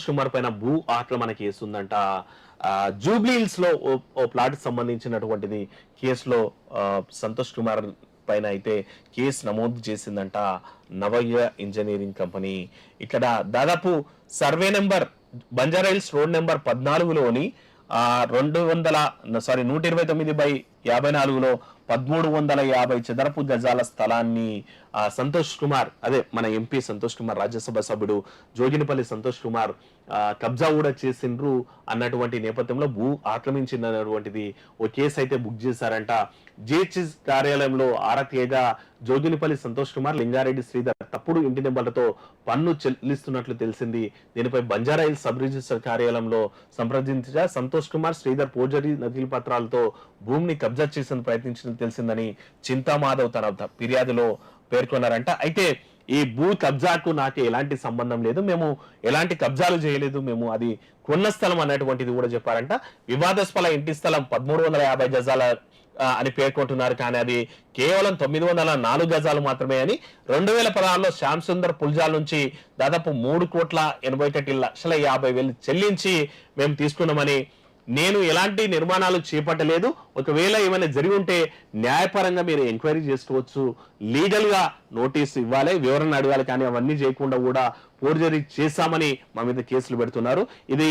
సుమారు పైన భూ ఆక్రమణ కేసు ఉందంట. జూబ్లీ హిల్స్ లో ఓ ప్లాట్ సంబంధించినటువంటిది కేసులో సంతోష్ కుమార్ పైన అయితే కేసు నమోదు చేసిందంట నవయ్య ఇంజనీరింగ్ కంపెనీ. ఇక్కడ దాదాపు survey number Banjara Hills road number 14లోని 129/54లో 1350 చదరపు గజాల స్థలాన్ని సంతోష్ కుమార్, అదే మన ఎంపీ సంతోష్ కుమార్, రాజ్యసభ సభ్యుడు జోగినిపల్లి సంతోష్ కుమార్ కబ్జా కూడా చేసిండ్రు అన్నటువంటి నేపథ్యంలో భూ ఆక్రమించినటువంటిది ఓ కేసు అయితే బుక్ చేశారంట. జిహెచ్ఎస్ కార్యాలయంలో ఆరా తీయగా జోగినిపల్లి సంతోష్ కుమార్, లింగారెడ్డి శ్రీధర్ తప్పుడు ఇంటి నెంబర్లతో పన్ను చెల్లిస్తున్నట్లు తెలిసింది. దీనిపై బంజారాహిల్స్ సబ్ రిజిస్టర్ కార్యాలయంలో సంప్రదించగా సంతోష్ కుమార్, శ్రీధర్ పోర్జరీ నకిలీ పత్రాలతో భూమిని కబ్జా చేసేందుకు ప్రయత్నించినట్టు తెలిసిందని చింతామాధవ్ తన ఫిర్యాదులో పేర్కొన్నారంట. అయితే ఈ భూ కబ్జాకు నాకు ఎలాంటి సంబంధం లేదు, మేము ఎలాంటి కబ్జాలు చేయలేదు, మేము అది కొన్న స్థలం అన్నటువంటిది కూడా చెప్పారంట. వివాదాస్పద ఇంటి స్థలం 1350 గజాల అని పేర్కొంటున్నారు, కానీ అది కేవలం 904 గజాలు మాత్రమే అని 2016లో శ్యామ్ సుందర్ పుల్జాల్ నుంచి దాదాపు 3,81,50,000 చెల్లించి మేము తీసుకున్నామని, నేను ఎలాంటి నిర్మాణాలు చేపట్టలేదు, ఒకవేళ ఏమైనా జరిగి ఉంటే న్యాయపరంగా మీరు ఎంక్వైరీ చేసుకోవచ్చు, లీగల్ గా నోటీస్ ఇవ్వాలి, వివరణ అడగాలి, కానీ అవన్నీ చేయకుండా కూడా ఫోర్జరీ చేశామని మా మీద కేసులు పెడుతున్నారు. ఇది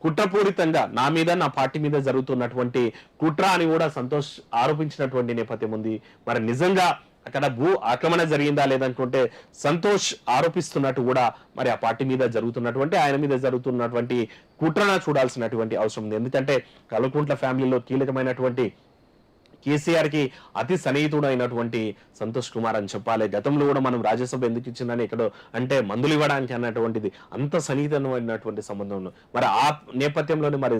కుట్రపూరితంగా నా మీద, నా పార్టీ మీద జరుగుతున్నటువంటి కుట్ర అని కూడా సంతోష్ ఆరోపించినటువంటి నేపథ్యం ఉంది. మరి నిజంగా అక్కడ భూ ఆక్రమణ జరిగిందా లేదనుకుంటే సంతోష్ ఆరోపిస్తున్నట్టు కూడా మరి ఆ పార్టీ మీద జరుగుతున్నటువంటి, ఆయన మీద జరుగుతున్నటువంటి కుట్రన చూడాల్సినటువంటి అవసరం ఉంది. ఎందుకంటే కల్వకుంట్ల ఫ్యామిలీలో కీలకమైనటువంటి కేసీఆర్ కి అతి సన్నిహితుడు అయినటువంటి సంతోష్ కుమార్ అని చెప్పాలి. గతంలో కూడా మనం రాజ్యసభ ఎందుకు ఇచ్చిందని ఇక్కడ అంటే మందులు ఇవ్వడానికి అన్నటువంటిది అంత సన్నిహితమైనటువంటి సంబంధం. మరి ఆ నేపథ్యంలోనే మరి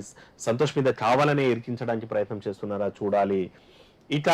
సంతోష్ మీద కావాలనే ఇరికించడానికి ప్రయత్నం చేస్తున్నారా చూడాలి. ఇక